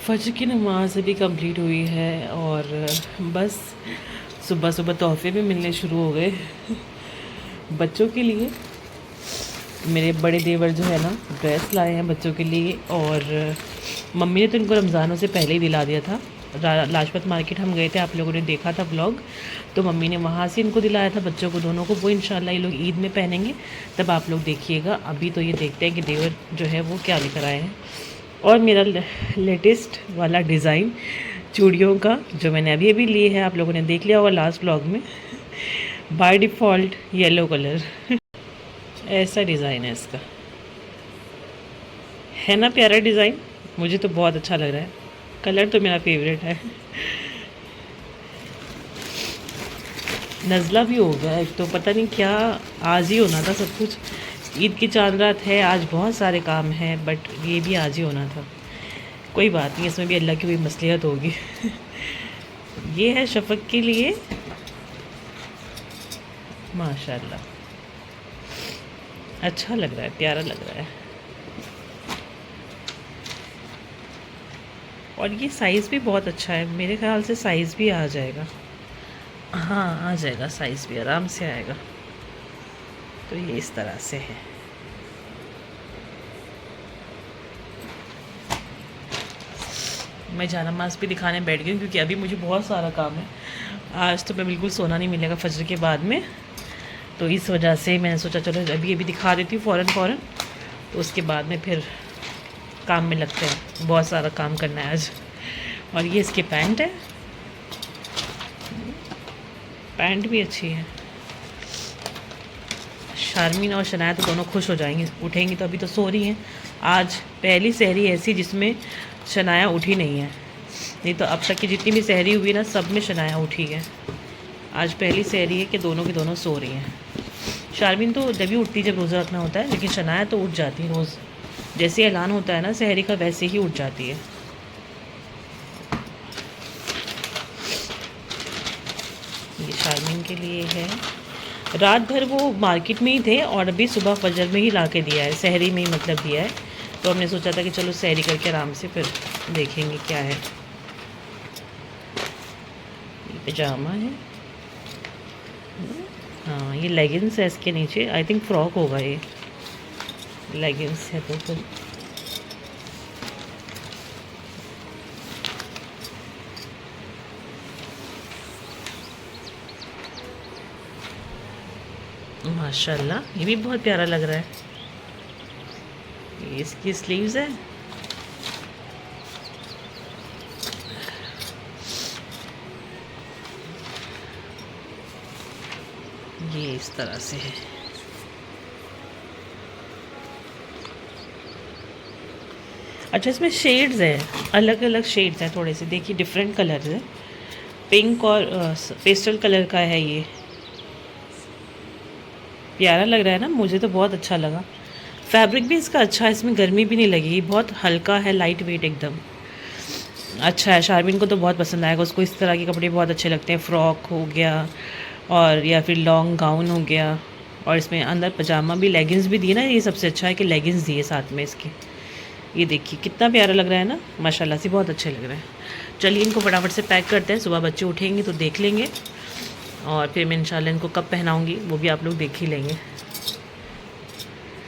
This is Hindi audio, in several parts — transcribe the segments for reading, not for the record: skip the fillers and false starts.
फजर की नमाज अभी कंप्लीट हुई है और बस सुबह सुबह तोहफे भी मिलने शुरू हो गए बच्चों के लिए। मेरे बड़े देवर जो है ना ड्रेस लाए हैं बच्चों के लिए, और मम्मी ने तो इनको रमज़ानों से पहले ही दिला दिया था। लाजपत मार्केट हम गए थे, आप लोगों ने देखा था ब्लॉग, तो मम्मी ने वहाँ से इनको दिलाया था बच्चों को, दोनों को। वो इंशाल्लाह ये लोग ईद में पहनेंगे, तब आप लोग देखिएगा। अभी तो ये देखते हैं कि देवर जो है वो क्या लेकर आए हैं। और मेरा लेटेस्ट वाला डिज़ाइन चूड़ियों का जो मैंने अभी अभी लिए है, आप लोगों ने देख लिया होगा लास्ट ब्लॉग में। बाय डिफ़ॉल्ट येलो कलर ऐसा डिज़ाइन है इसका, है ना प्यारा डिज़ाइन। मुझे तो बहुत अच्छा लग रहा है, कलर तो मेरा फेवरेट है। नज़ला भी हो गया एक तो, पता नहीं क्या, आज ही होना था सब कुछ। ईद की चांद रात है आज, बहुत सारे काम हैं, बट ये भी आज ही होना था। कोई बात नहीं, इसमें भी अल्लाह की कोई मसलियत होगी। ये है शफ़क़ के लिए, माशाल्लाह अच्छा लग रहा है, प्यारा लग रहा है। और ये साइज़ भी बहुत अच्छा है, मेरे ख्याल से साइज़ भी आ जाएगा। हाँ आ जाएगा, साइज़ भी आराम से आएगा। तो ये इस तरह से है। मैं जानमाज़ भी दिखाने बैठ गई क्योंकि अभी मुझे बहुत सारा काम है। आज तो मैं बिल्कुल सोना नहीं मिलेगा फजर के बाद में, तो इस वजह से मैंने सोचा चलो अभी अभी दिखा देती हूँ फ़ौरन, तो उसके बाद में फिर काम में लगते हैं। बहुत सारा काम करना है आज। और ये इसकी पैंट है, पैंट भी अच्छी है। शारमीन और शनाया तो दोनों खुश हो जाएंगी, उठेंगी तो। अभी तो सो रही हैं। आज पहली सहरी ऐसी जिसमें शनाया उठी नहीं है, नहीं तो अब तक की जितनी भी सहरी हुई ना, सब में शनाया उठी है। आज पहली सहरी है कि दोनों की दोनों सो रही हैं। शारमीन तो जब भी उठती जब रोज़ा रखना होता है, लेकिन शनाया तो उठ जाती है रोज़, जैसे ऐलान होता है ना सहरी का, वैसे ही उठ जाती है। ये शारमीन के लिए है। रात भर वो मार्केट में ही थे और अभी सुबह फजर में ही ला के दिया है, सहरी में ही मतलब दिया है। तो हमने सोचा था कि चलो सहरी करके आराम से फिर देखेंगे क्या है। ये पजामा है, हाँ ये लेगिंग्स है इसके नीचे, आई थिंक फ्रॉक होगा ये। लेगिंग्स है तो फिर माशाल्लाह ये भी बहुत प्यारा लग रहा है। ये इसकी स्लीव्स है, ये इस तरह से है। अच्छा इसमें शेड्स हैं, अलग अलग शेड्स हैं थोड़े से, देखिए डिफरेंट कलर्स हैं। पिंक और पेस्टल कलर का है ये, प्यारा लग रहा है ना, मुझे तो बहुत अच्छा लगा। फैब्रिक भी इसका अच्छा है, इसमें गर्मी भी नहीं लगेगी, बहुत हल्का है, लाइट वेट एकदम अच्छा है। शारमीन को तो बहुत पसंद आएगा, उसको इस तरह के कपड़े बहुत अच्छे लगते हैं। फ़्रॉक हो गया और या फिर लॉन्ग गाउन हो गया, और इसमें अंदर पजामा भी, लेगिंग्स भी दिए ना, ये सबसे अच्छा है कि लेगिंग्स दिए साथ में इसके। ये देखिए कितना प्यारा लग रहा है ना, माशाल्लाह से बहुत अच्छे लग रहे हैं। चलिए इनको फटाफट से पैक करते हैं, सुबह बच्चे उठेंगे तो देख लेंगे, और फिर मैं इंशाल्लाह इनको कब पहनाऊँगी वो भी आप लोग देख ही लेंगे।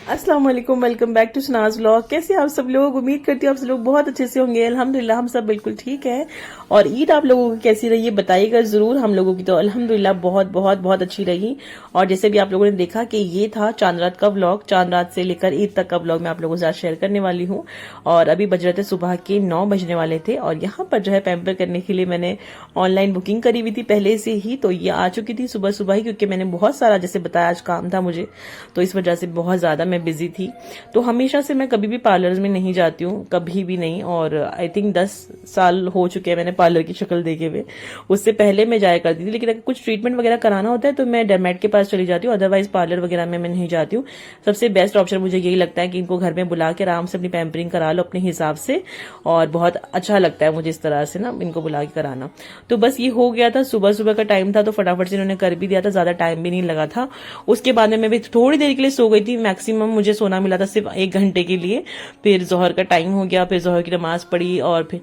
अस्सलाम वालेकुम, welcome back to Shahnaz vlog. कैसे आप सब लोग, उम्मीद करती हूँ आप सब लोग बहुत अच्छे से होंगे। अल्हम्दुलिल्लाह हम सब बिल्कुल ठीक है। और ईद आप लोगों की कैसी रही है बताइएगा जरूर। हम लोगों की तो अल्हम्दुलिल्लाह बहुत बहुत बहुत अच्छी रही। और जैसे भी आप लोगों ने देखा कि ये था चांद रात का व्लॉग, चांद रात से लेकर ईद तक का व्लॉग मैं आप लोगों के साथ शेयर करने वाली हूँ। और अभी बज रहे थे सुबह के 9 बजने वाले थे, और यहाँ पर जो है पैम्पर करने के लिए मैंने ऑनलाइन बुकिंग करी हुई थी पहले से ही, तो ये आ चुकी थी सुबह सुबह ही, क्योंकि मैंने बहुत सारा जैसे बताया आज काम था मुझे, तो इस वजह से बहुत ज्यादा मैं बिजी थी। तो हमेशा से मैं कभी भी पार्लर में नहीं जाती हूँ, कभी भी नहीं। और आई थिंक 10 साल हो चुके हैं मैंने पार्लर की शक्ल देखे हुए। उससे पहले मैं जाया करती थी, लेकिन अगर कुछ ट्रीटमेंट वगैरह कराना होता है तो मैं डरमेट के पास चली जाती हूँ, अदरवाइज पार्लर वगैरह में मैं नहीं जाती हूँ। सबसे बेस्ट ऑप्शन मुझे यही लगता है कि इनको घर में बुला के आराम से अपनी पैम्परिंग करा लो अपने हिसाब से, और बहुत अच्छा लगता है मुझे इस तरह से ना इनको बुला के कराना। तो बस ये हो गया था, सुबह सुबह का टाइम था तो फटाफट से इन्होंने कर भी दिया था, ज्यादा टाइम भी नहीं लगा था। उसके बाद में मैं भी थोड़ी देर के लिए सो गई थी, मैक्सिमम मुझे सोना मिला था सिर्फ 1 घंटे के लिए। फिर जोहर का टाइम हो गया, फिर जोहर की नमाज पढ़ी, और फिर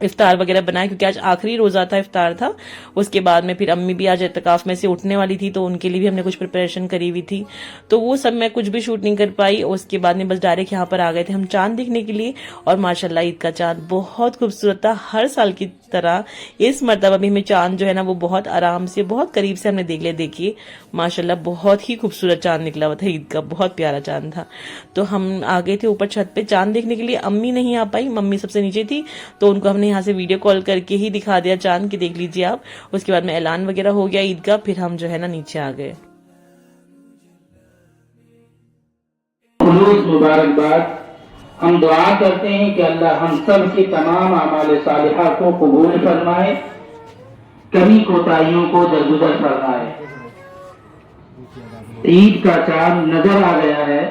इफ्तार वगैरह बनाया, क्योंकि आज आखिरी रोजा था, इफ्तार था। उसके बाद में फिर अम्मी भी आज इत्तिकाफ में से उठने वाली थी, तो उनके लिए भी हमने कुछ प्रिपरेशन करी हुई थी, तो वो सब मैं कुछ भी शूट नहीं कर पाई। उसके बाद में बस डायरेक्ट यहाँ पर आ गए थे हम चांद देखने के लिए। और माशाल्लाह ईद का चांद बहुत खूबसूरत था, हर साल की तरह इस मरतबा भी हमें चांद जो है ना वो बहुत आराम से, बहुत करीब से हमने देख लिया। देखिए माशाल्लाह बहुत ही खूबसूरत चांद निकला हुआ था ईद का, बहुत प्यारा चांद था। तो हम आ गए थे ऊपर छत पे चांद देखने के लिए। अम्मी नहीं आ पाई, मम्मी सबसे नीचे थी, तो उनको हमने यहाँ से वीडियो कॉल करके ही दिखा दिया चांद कि देख लीजिए आप। उसके बाद में ऐलान वगैरह हो गया ईद का, फिर हम जो है ना नीचे आ गए। मुबारकबाद। हम दुआ करते हैं कि अल्लाह हम सब के तमाम अमाल सालिहा को कबूल फरमाए, कमी कोताहियों को दरगुजर फरमाए। ईद का चांद नजर आ गया है।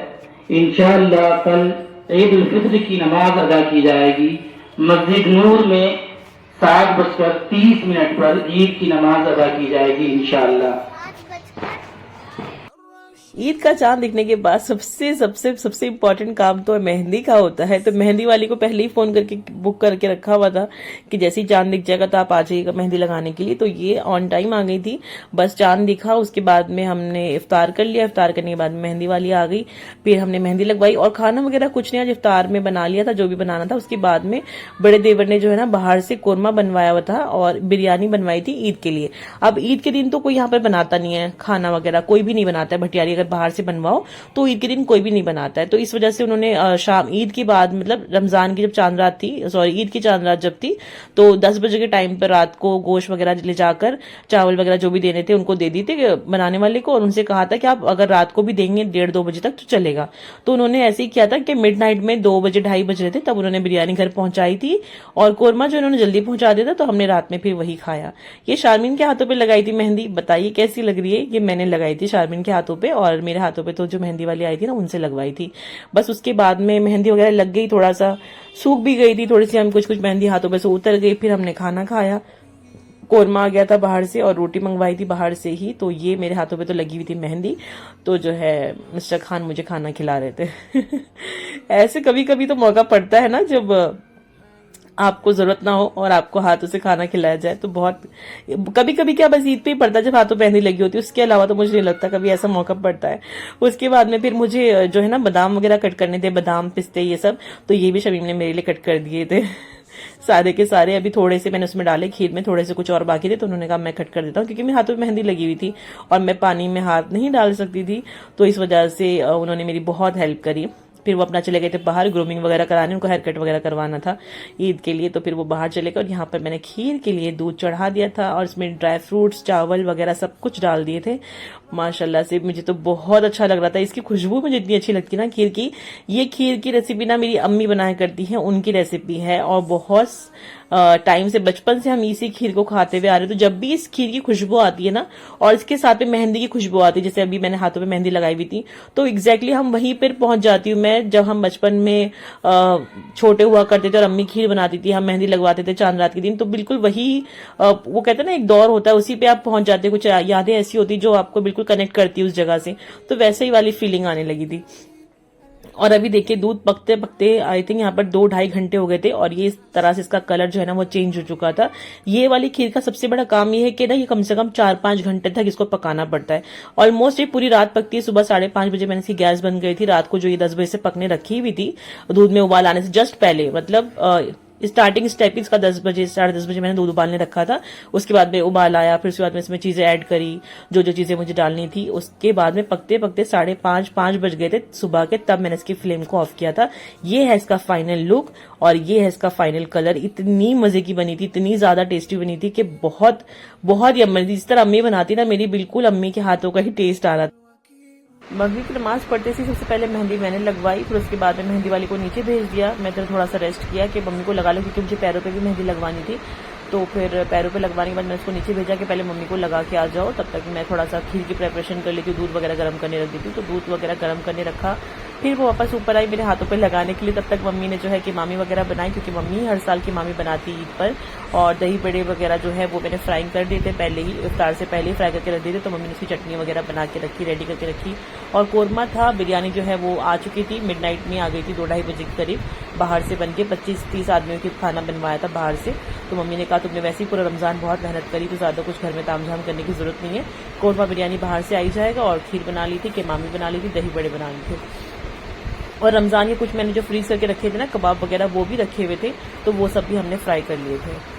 इंशाअल्लाह कल ईद उल फित्र की नमाज अदा की जाएगी मस्जिद नूर में। 7:30 पर ईद की नमाज अदा की जाएगी इंशाअल्लाह। ईद का चांद दिखने के बाद सबसे सबसे सबसे इम्पोर्टेंट काम तो मेहंदी का होता है। तो मेहंदी वाली को पहले ही फोन करके बुक करके रखा हुआ था कि जैसे ही चांद दिख जाएगा तो आप आ जाइएगा मेहंदी लगाने के लिए। तो ये ऑन टाइम आ गई थी, बस चांद दिखा उसके बाद में हमने इफ्तार कर लिया। इफ्तार करने के बाद मेहंदी वाली आ गई, फिर हमने मेहंदी लगवाई। और खाना वगैरह कुछ नहीं, आज इफ्तार में बना लिया था जो भी बनाना था। उसके बाद में बड़े देवर ने जो है ना बाहर से कोरमा बनवाया हुआ था और बिरयानी बनवाई थी ईद के लिए। अब ईद के दिन तो कोई यहाँ पर बनाता नहीं है खाना वगैरह, कोई भी नहीं बनाता है भटियारी, अगर बाहर से बनवाओ तो ईद के दिन कोई भी नहीं बनाता है। तो इस वजह से उन्होंने शाम ईद के बाद, मतलब रमजान की जब चांद रात थी, सॉरी ईद की चांद रात जब थी, तो 10 बजे के टाइम पर रात को गोश्त वगैरह ले जाकर, चावल वगैरह जो भी देने थे उनको दे दी थे बनाने वाले को, और उनसे कहा था कि आप अगर रात को भी देंगे 1:30-2 बजे तक तो चलेगा। तो उन्होंने ऐसे ही किया था कि मिडनाइट में 2 बजे 2:30 बज रहे थे तब उन्होंने बिरयानी घर पहुंचाई थी, और कोरमा जो उन्होंने जल्दी पहुंचा दिया था, तो हमने रात में फिर वही खाया। ये शारमीन के हाथों पे लगाई थी मेहंदी, बताइए कैसी लग रही है। ये मैंने लगाई थी शारमीन के हाथों पे, और मेरे हाथों पे तो जो मेहंदी वाली आई थी ना उनसे लगवाई थी। बस उसके बाद में मेहंदी वगैरह लग गई, थोड़ा सा सूख भी गई थी थोड़ी सी, हम कुछ मेहंदी हाथों पे से उतर गई। फिर हमने खाना खाया, कोरमा आ गया था बाहर से और रोटी मंगवाई थी बाहर से ही। तो ये मेरे हाथों पे तो लगी हुई थी मेहंदी, तो जो है मिस्टर खान मुझे खाना खिला रहे थे। ऐसे कभी कभी तो मौका पड़ता है ना जब आपको जरूरत ना हो और आपको हाथों से खाना खिलाया जाए, तो बहुत कभी कभी क्या बस ईद पे ही पड़ता है जब हाथों मेहंदी लगी होती है, उसके अलावा तो मुझे नहीं लगता कभी ऐसा मौका पड़ता है। उसके बाद में फिर मुझे जो है ना बादाम वगैरह कट करने थे, बादाम पिस्ते ये सब, तो ये भी शमीम ने मेरे लिए कट कर दिए थे। सारे के सारे, अभी थोड़े से मैंने उसमें डाले खीर में, थोड़े से कुछ और बाकी थे, तो उन्होंने कहा मैं कट कर देता हूँ, क्योंकि मेरे हाथों में मेहंदी लगी हुई थी और मैं पानी में हाथ नहीं डाल सकती थी, तो इस वजह से उन्होंने मेरी बहुत हेल्प करी। फिर वो अपना चले गए थे बाहर ग्रूमिंग वगैरह कराने, उनको हेयर कट वगैरह करवाना था ईद के लिए, तो फिर वो बाहर चले गए। और यहाँ पर मैंने खीर के लिए दूध चढ़ा दिया था और इसमें ड्राई फ्रूट्स, चावल वगैरह सब कुछ डाल दिए थे। माशाल्लाह से मुझे तो बहुत अच्छा लग रहा था, इसकी खुशबू मुझे इतनी अच्छी लगती ना खीर की। ये खीर की रेसिपी ना मेरी अम्मी बनाया करती है, उनकी रेसिपी है, और बहुत टाइम से बचपन से हम इसी खीर को खाते हुए आ रहे हैं। तो जब भी इस खीर की खुशबू आती है ना, और इसके साथ में मेहंदी की खुशबू आती है, जैसे अभी मैंने हाथों पे मेहंदी लगाई हुई थी, तो एग्जैक्टली हम वहीं पर पहुंच जाती हूँ मैं। जब हम बचपन में छोटे हुआ करते थे और अम्मी खीर बनाती थी, हम मेहंदी लगवाते थे चांद रात के दिन, तो बिल्कुल वही वो कहते हैं ना एक दौर होता है, उसी पे आप पहुंच जाते हैं। कुछ यादें ऐसी होती जो आपको बिल्कुल कनेक्ट करती है उस जगह से, तो वैसे ही वाली फीलिंग आने लगी थी। और अभी देखिए दूध पकते पकते आई थिंक यहाँ पर 2-2.5 घंटे हो गए थे, और ये इस तरह से इसका कलर जो है ना वो चेंज हो चुका था। ये वाली खीर का सबसे बड़ा काम ये है कि ना ये कम से कम 4-5 घंटे तक इसको पकाना पड़ता है। ऑलमोस्ट ये पूरी रात पकती है। सुबह 5:30 बजे मैंने इसकी गैस बंद गई थी, रात को जो ये 10 बजे से पकने रखी हुई थी, दूध में उबाल आने से जस्ट पहले, मतलब स्टार्टिंग स्टेप इसका 10 बजे 10:30 बजे मैंने दूध उबालने रखा था। उसके बाद में उबाल आया, फिर उसके बाद में इसमें चीजें ऐड करी, जो जो चीजें मुझे डालनी थी। उसके बाद में पकते पकते 5:30 बज गए थे सुबह के, तब मैंने इसकी फ्लेम को ऑफ किया था। ये है इसका फाइनल लुक और ये है इसका फाइनल कलर। इतनी मजे की बनी थी, इतनी ज्यादा टेस्टी बनी थी कि बहुत बहुत यम्मी थी। जिस तरह अम्मी बनाती ना, मेरी बिल्कुल अम्मी के हाथों का ही टेस्ट आ रहा था। मगरिब की नमाज पढ़ते सी सबसे पहले मेहंदी मैंने लगवाई, फिर उसके बाद में मेहंदी वाली को नीचे भेज दिया। मैं तो थोड़ा सा रेस्ट किया कि मम्मी को लगा लो, क्योंकि मुझे पैरों पे भी मेहंदी लगवानी थी। तो फिर पैरों पे लगवाने के बाद मैंने उसको नीचे भेजा कि पहले मम्मी को लगा के आ जाओ, तब तक मैं थोड़ा सा खीर की प्रिपरेशन कर लेती हूँ। दूध वगैरह गर्म करने रख दी थी, तो दूध वगैरह गर्म करने रखा। फिर वो वापस ऊपर आई मेरे हाथों पे लगाने के लिए। तब तक मम्मी ने जो है कि मामी वगैरह बनाई, क्योंकि मम्मी हर साल की मामी बनाती ईद पर। और दही बड़े वगैरह जो है वो मैंने फ्राई कर दिए थे पहले ही, इफ्तार से पहले ही फ्राई करके रख दिए थे। तो मम्मी ने उसकी चटनी वगैरह बना के रखी, रेडी करके रखी। और कोरमा था। बिरयानी जो है वो आ चुकी थी, मिडनाइट में आ गई थी, 2-2:30 बजे के करीब बाहर से बन के। 25-30 आदमियों के खाना बनवाया था बाहर से। तो मम्मी ने कहा तुमने वैसे ही पूरा रमज़ान बहुत मेहनत करी, तो ज़्यादा कुछ घर में तामझाम करने की ज़रूरत नहीं है, कोरमा बिरयानी बाहर से आई जाएगा। और खीर बना ली थी, केमामी बना ली थी, दही बड़े बना लिए थे। और रमज़ान के कुछ मैंने जो फ्रीज करके रखे थे ना, कबाब वगैरह, वो भी रखे हुए थे, तो वो सब भी हमने फ्राई कर लिए थे।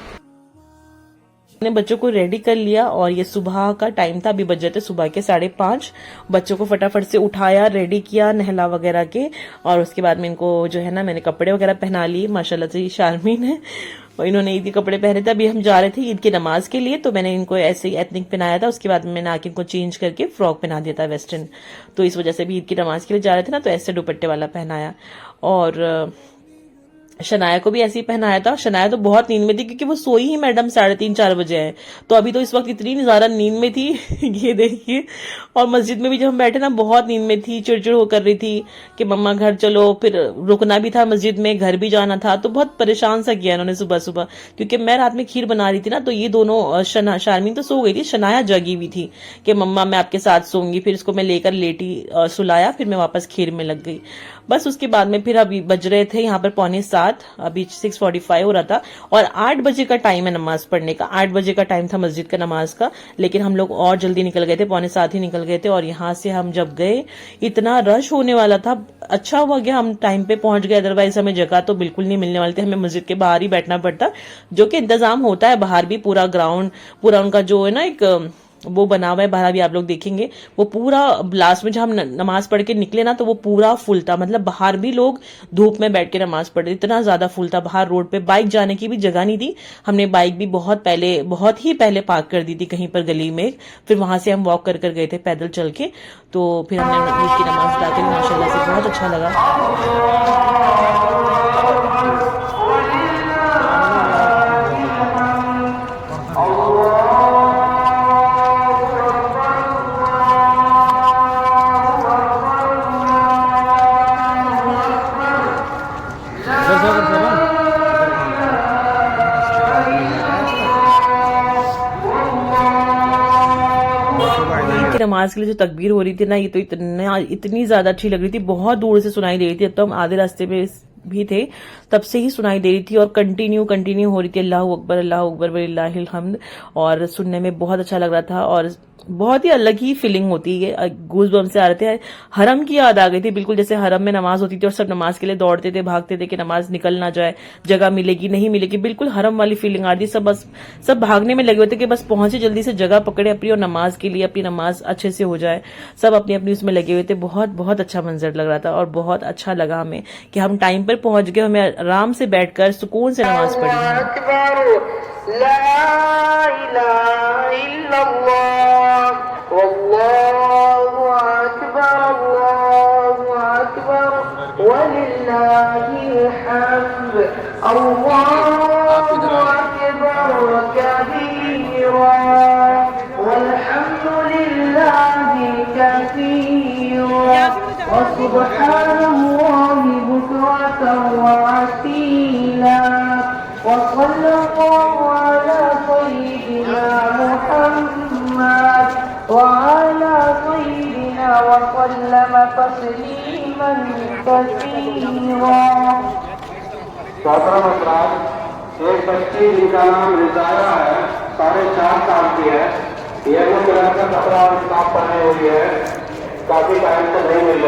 मैंने बच्चों को रेडी कर लिया और ये सुबह का टाइम था, अभी बज जाते सुबह के 5:30। बच्चों को फटाफट से उठाया, रेडी किया नहला वगैरह के, और उसके बाद में इनको जो है ना मैंने कपड़े वगैरह पहना लिए। माशाल्लाह से शारमीन है और इन्होंने ईद के कपड़े पहने थे। अभी हम जा रहे थे ईद की नमाज के लिए, तो मैंने इनको ऐसे ही एथनिक पहनाया था। उसके बाद मैंने आके इनको चेंज करके फ्रॉक पहना दिया था वेस्टर्न। तो इस वजह से भी ईद की नमाज के लिए जा रहे थे ना, तो ऐसे दुपट्टे वाला पहनाया। और शनाया को भी ऐसे ही पहनाया था। शनाया तो बहुत नींद में थी, क्योंकि वो सोई ही मैडम 3:30-4 बजे है, तो अभी तो इस वक्त इतनी ज्यादा नींद में थी ये देखिए। और मस्जिद में भी जब हम बैठे ना, बहुत नींद में थी, चिड़चिड़ हो कर रही थी कि मम्मा घर चलो, फिर रुकना भी था मस्जिद में, घर भी जाना था, तो बहुत परेशान सा किया इन्होंने सुबह सुबह। क्योंकि मैं रात में खीर बना रही थी ना, तो ये दोनों शारमीन तो सो गई थी, शनाया जगी हुई थी कि मम्मा मैं आपके साथ सोऊंगी। फिर इसको मैं लेकर लेटी, सुलाया, फिर मैं वापस खीर में लग गई। बस उसके बाद में फिर अभी बज रहे थे यहाँ पर 7:45, अभी 6:45 हो रहा था। और 8 बजे का टाइम है नमाज पढ़ने का, 8 बजे का टाइम था मस्जिद का नमाज का, लेकिन हम लोग और जल्दी निकल गए थे, 6:45 ही निकल गए थे। और यहाँ से हम जब गए, इतना रश होने वाला था। अच्छा हुआ गया हम टाइम पे पहुंच गए, अदरवाइज हमें जगह तो बिल्कुल नहीं मिलने वाली थी, हमें मस्जिद के बाहर ही बैठना पड़ता, जो कि इंतजाम होता है बाहर भी, पूरा ग्राउंड, पूरा उनका जो है ना एक वो बना हुआ है बाहर भी, आप लोग देखेंगे। वो पूरा लास्ट में जब हम नमाज पढ़ के निकले ना, तो वो पूरा फुल था, मतलब बाहर भी लोग धूप में बैठ के नमाज पढ़ रहे, इतना ज्यादा फुल था। बाहर रोड पे बाइक जाने की भी जगह नहीं थी, हमने बाइक भी बहुत ही पहले पार्क कर दी थी कहीं पर गली में। फिर वहां से हम वॉक कर गए थे पैदल चल के। तो फिर हमने ईद की नमाज अदा करी, माशाल्लाह से बहुत अच्छा लगा। नमाज के लिए जो तकबीर हो रही थी ना, ये तो इतनी ज्यादा अच्छी लग रही थी, बहुत दूर से सुनाई दे रही थी। अब तो हम आधे रास्ते में भी थे, तब से ही सुनाई दे रही थी, और कंटिन्यू हो रही थी, अल्लाहू अकबर वलिल्लाहिल हम्द। और सुनने में बहुत अच्छा लग रहा था, और बहुत ही अलग ही फीलिंग होती है, गूज बम्स से आ रहे थे। हरम की याद आ गई थी, बिल्कुल जैसे हरम में नमाज होती थी और सब नमाज के लिए दौड़ते थे, भागते थे कि नमाज निकल ना जाए, जगह मिलेगी नहीं मिलेगी, बिल्कुल हरम वाली फीलिंग आ रही थी। सब भागने में लगे हुए थे कि बस पहुंचे, जल्दी से जगह पकड़े अपनी, और नमाज के लिए अपनी नमाज अच्छे से हो जाए। सब अपनी अपनी उसमें लगे हुए थे। बहुत बहुत अच्छा मंजर लग रहा था, और बहुत अच्छा लगा हमें कि हम टाइम पर पहुंच गए, हमें आराम से बैठकर सुकून से नमाज पढ़ी। एक बच्ची जिनका नाम रिजाया है, 4.5 साल की है, येलो कलर का कपड़ा और स्कार्फ पहने हुई है, काफी टाइम से नहीं मिल रहा।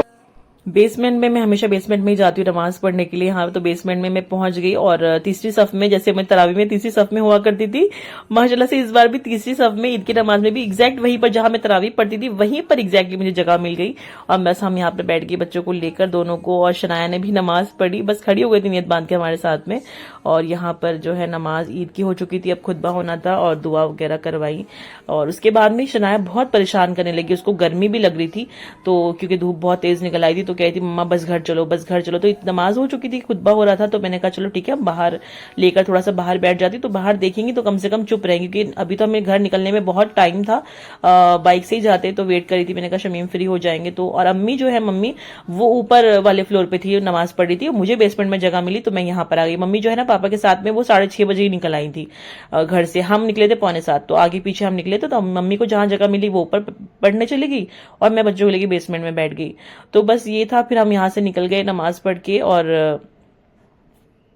बेसमेंट में, मैं हमेशा बेसमेंट में ही जाती हूँ नमाज पढ़ने के लिए। हाँ, तो बेसमेंट में मैं पहुंच गई, और तीसरी सफ में, जैसे मैं तरावी में तीसरी सफ में हुआ करती थी, माशाल्लाह से इस बार भी तीसरी सफ में ईद की नमाज में भी एग्जैक्ट वहीं पर जहां मैं तरावी पढ़ती थी, वहीं पर एग्जैक्टली मुझे जगह मिल गई। और बस हम यहाँ पर बैठ गए बच्चों को लेकर, दोनों को, और शनाया ने भी नमाज पढ़ी, बस खड़ी हो गई थी नियत बांध के हमारे साथ में। और यहाँ पर जो है नमाज ईद की हो चुकी थी, अब खुतबा होना था, और दुआ वगैरह करवाई। और उसके बाद में शनाया बहुत परेशान करने लगी, उसको गर्मी भी लग रही थी, तो क्योंकि धूप बहुत तेज निकल आई थी, तो कह रही थी मम्मा बस घर चलो, बस घर चलो। तो नमाज हो चुकी थी, खुतबा हो रहा था, तो मैंने कहा चलो ठीक है बाहर लेकर थोड़ा सा बाहर बैठ जाती, तो बाहर देखेंगी तो कम से कम चुप रहेंगी, क्योंकि अभी तो हमें घर निकलने में बहुत टाइम था, बाइक से ही जाते। तो वेट करी थी, मैंने कहा शमीम फ्री हो जाएंगे तो। और अम्मी जो है, मम्मी वो ऊपर वाले फ्लोर पे थी, नमाज पढ़ रही थी, मुझे बेसमेंट में जगह मिली तो मैं यहाँ पर आ गई। मम्मी जो है ना पापा के साथ में वो 6:30 बजे ही निकल आई थी घर से, हम निकले थे 6:45, तो आगे पीछे हम निकले थे। तो मम्मी को जहां जगह मिली वो ऊपर पढ़ने चली गई और मैं बच्चों को लेके बेसमेंट में बैठ गई। तो बस ये था, फिर हम यहाँ से निकल गए नमाज पढ़ के। और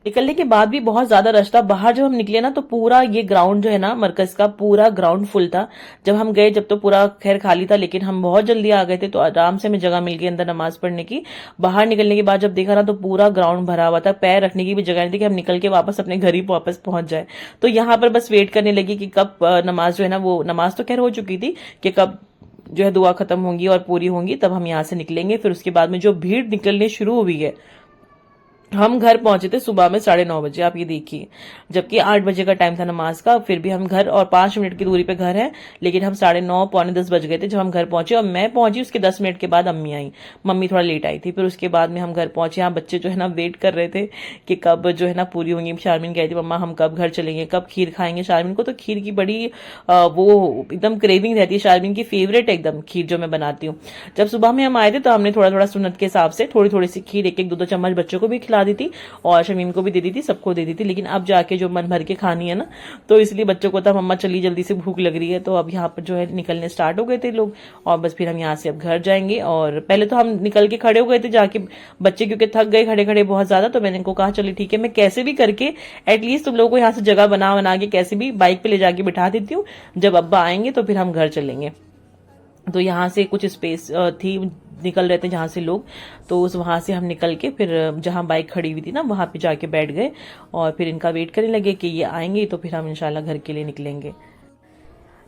निकलने के बाद भी बहुत ज्यादा रश था बाहर। जब हम निकले ना तो पूरा ये ग्राउंड जो है ना मरकज का, पूरा ग्राउंड फुल था। जब हम गए जब तो पूरा खैर खाली था, लेकिन हम बहुत जल्दी आ गए थे तो आराम से हमें जगह मिल गई अंदर नमाज पढ़ने की। बाहर निकलने के बाद जब देखा ना तो पूरा ग्राउंड भरा हुआ था, पैर रखने की भी जगह नहीं थी कि हम निकल के वापस अपने घर ही वापस पहुंच जाए। तो यहाँ पर बस वेट करने लगी कि कब नमाज जो है ना, वो नमाज तो खैर हो चुकी थी, कि कब जो है दुआ खत्म होंगी और पूरी होंगी तब हम यहाँ से निकलेंगे। फिर उसके बाद में जो भीड़ निकलनी शुरू हुई है, हम घर पहुंचे थे सुबह में 9:30 बजे, आप ये देखिए, जबकि 8 बजे का टाइम था नमाज का। फिर भी हम घर, और 5 मिनट की दूरी पे घर है, लेकिन हम 9:30 पौने 10 बज गए थे जब हम घर पहुंचे। और मैं पहुंची उसके 10 मिनट के बाद अम्मी आई, मम्मी थोड़ा लेट आई थी। फिर उसके बाद में हम घर पहुंचे। यहाँ बच्चे जो है ना वेट कर रहे थे कि कब जो है ना पूरी होंगी। शारमीन कह रही थी मम्मा हम कब घर चलेंगे, कब खीर खाएंगे। शारमीन को तो खीर की बड़ी वो एकदम क्रेविंग रहती है, शारमीन की फेवरेट है एकदम खीर जो मैं बनाती हूँ। जब सुबह में हम आए थे तो हमने थोड़ा थोड़ा सुन्नत के हिसाब से थोड़ी थोड़ी सी खीर, 1-1 2-2 चम्मच बच्चों को भी खिला दी थी और शमीम को भी दे दी थी, सबको दे दी थी। लेकिन अब जाके जो मन भर के खानी है ना, तो इसलिए बच्चों को था मम्मा चली जल्दी से भूख लग रही है। तो अब यहाँ पर जो है निकलने स्टार्ट हो गए थे लोग, और बस फिर हम यहाँ से अब घर जाएंगे। और पहले तो हम निकल के खड़े हो गए थे जाके, बच्चे क्योंकि थक गए खड़े खड़े बहुत ज्यादा। तो मैंने इनको कहा चलिए ठीक है, मैं कैसे भी करके एटलीस्ट तुम लोगों को यहाँ से जगह बना बना के कैसे भी बाइक पे ले जाके बिठा देती हूँ, जब अब्बा आएंगे तो फिर हम घर चलेंगे। तो यहाँ से कुछ स्पेस थी, निकल रहे थे जहां से लोग, तो उस वहां से हम निकल के फिर जहां बाइक खड़ी हुई थी ना वहां पे जाके बैठ गए और फिर इनका वेट करने लगे कि ये आएंगे तो फिर हम इंशाल्लाह घर के लिए निकलेंगे।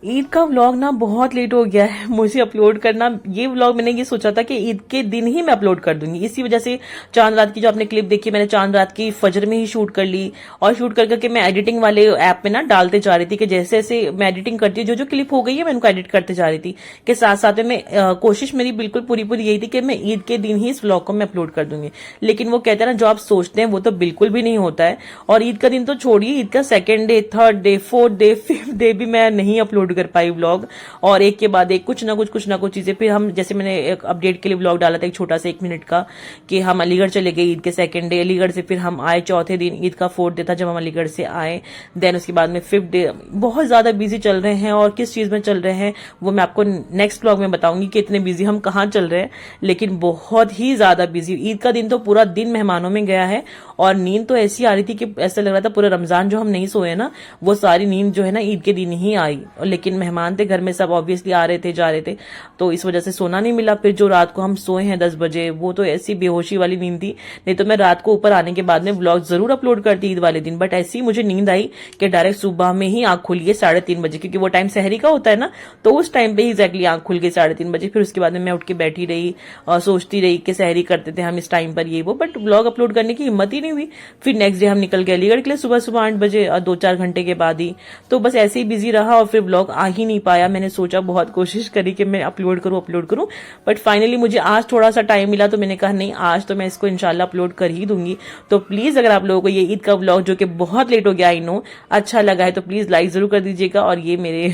ईद का व्लॉग ना बहुत लेट हो गया है मुझे अपलोड करना। ये व्लॉग मैंने ये सोचा था कि ईद के दिन ही मैं अपलोड कर दूंगी, इसी वजह से चांद रात की जो आपने क्लिप देखी, मैंने चांद रात की फजर में ही शूट कर ली। और शूट कर करके मैं एडिटिंग वाले ऐप में ना डालते जा रही थी कि जैसे जैसे मैं एडिटिंग करती जो जो क्लिप हो गई है मैं उनको एडिट करते जा रही थी, कि साथ साथ में कोशिश मेरी बिल्कुल पूरी पूरी यही थी कि मैं ईद के दिन ही इस व्लॉग को मैं अपलोड कर दूंगी। लेकिन वो कहते हैं ना जो आप सोचते हैं वो तो बिल्कुल भी नहीं होता है। और ईद का दिन तो छोड़िए, ईद का 2nd day, 3rd day, 4th day, 5th day भी मैं नहीं अपलोड कर पाई व्लॉग। और एक के बाद एक कुछ ना कुछ चीजें। फिर हम जैसे मैंने एक अपडेट के लिए व्लॉग डाला था एक छोटा सा 1 मिनट का, कि हम अलीगढ़ चले गए ईद के 2nd डे, अलीगढ़ से फिर हम आए 4थे दिन, ईद का 4th डे था जब हम अलीगढ़ से आए। देन उसके बाद में 5th डे। बहुत ज्यादा बिजी चल रहे हैं, और किस चीज में चल रहे हैं वो मैं आपको नेक्स्ट व्लॉग में बताऊंगी कि इतने बिजी हम कहाँ चल रहे हैं, लेकिन बहुत ही ज्यादा बिजी। ईद का दिन तो पूरा दिन मेहमानों में गया है, और नींद तो ऐसी आ रही थी कि ऐसा लग रहा था पूरा रमजान जो हम नहीं सोए ना, वो सारी नींद जो है ना ईद के दिन ही आई। लेकिन मेहमान थे घर में, सब ऑब्वियसली आ रहे थे जा रहे थे, तो इस वजह से सोना नहीं मिला। फिर जो रात को हम सोए हैं 10 बजे, वो तो ऐसी बेहोशी वाली नींद थी। नहीं तो मैं रात को ऊपर आने के बाद में व्लॉग जरूर अपलोड करती ईद वाले दिन, बट ऐसी मुझे नींद आई कि डायरेक्ट सुबह में ही आंख खुली है 3:30 बजे, क्योंकि वो टाइम सहरी का होता है ना, तो उस टाइम पे ही एग्जैक्टली आंख खुल गई 3:30 बजे। फिर उसके बाद में मैं उठ के बैठी रही और सोचती रही कि सहरी करते थे हम इस टाइम पर, ये वो, बट व्लॉग अपलोड करने की हिम्मत ही नहीं हुई। फिर नेक्स्ट डे हम निकल गए अलीगढ़ के लिए सुबह 8 बजे, और 2-4 घंटे के बाद ही। तो बस ऐसे ही बिजी रहा और फिर व्लॉग आ ही नहीं पाया। मैंने सोचा, बहुत कोशिश करी कि मैं अपलोड करूं, बट फाइनली मुझे आज थोड़ा सा टाइम मिला, तो मैंने कहा नहीं आज तो मैं इसको इंशाल्लाह अपलोड कर ही दूंगी। तो प्लीज अगर आप लोगों को ये ईद का व्लॉग जो कि बहुत लेट हो गया आई नो अच्छा लगा है, तो प्लीज लाइक जरूर कर दीजिएगा। और ये मेरे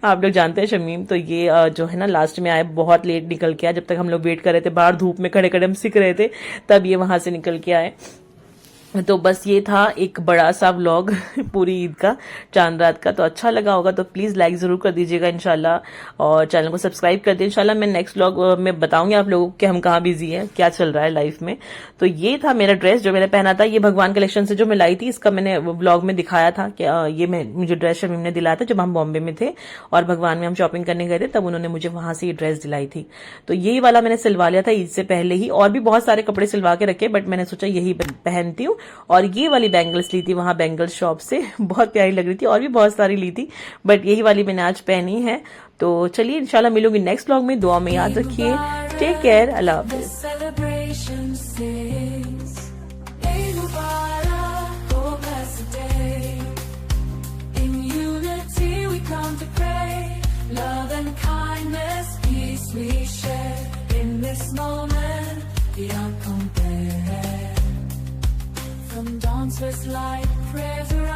आप लोग जानते हैं शमीम, तो ये जो है ना लास्ट में आए, बहुत लेट निकल के आया। जब तक हम लोग वेट कर रहे थे बाहर धूप में खड़े खड़े हम सीख रहे थे, तब ये वहां से निकल के आए। तो बस ये था एक बड़ा सा व्लॉग पूरी ईद का, चांद रात का। तो अच्छा लगा होगा तो प्लीज लाइक जरूर कर दीजिएगा इंशाल्लाह, और चैनल को सब्सक्राइब कर दीजिए। इंशाल्लाह मैं नेक्स्ट व्लॉग में बताऊंगी आप लोगों को कि हम कहाँ बिजी हैं, क्या चल रहा है लाइफ में। तो ये था मेरा ड्रेस जो मैंने पहना था, ये भगवान कलेक्शन से जो मैं लाई थी, इसका मैंने व्लॉग में दिखाया था कि ये मुझे ड्रेस शमीम ने दिलाया था जब हम बॉम्बे में थे और भगवान में हम शॉपिंग करने गए थे, तब उन्होंने मुझे वहां से ये ड्रेस दिलाई थी। तो यही वाला मैंने सिलवा लिया था ईद से पहले ही, और भी बहुत सारे कपड़े सिलवा के रखे, बट मैंने सोचा यही पहनती हूँ। और ये वाली बैंगल्स ली थी वहां बैंगल शॉप से, बहुत प्यारी लग रही थी, और भी बहुत सारी ली थी, बट यही वाली मैंने आज पहनी है। तो चलिए इंशाल्लाह मिलूंगी नेक्स्ट व्लॉग में, दुआ में याद रखिए। टेक केयर, अल्लाह हाफिज। this moment, beyond compare. From dawn's first light, prayers arise.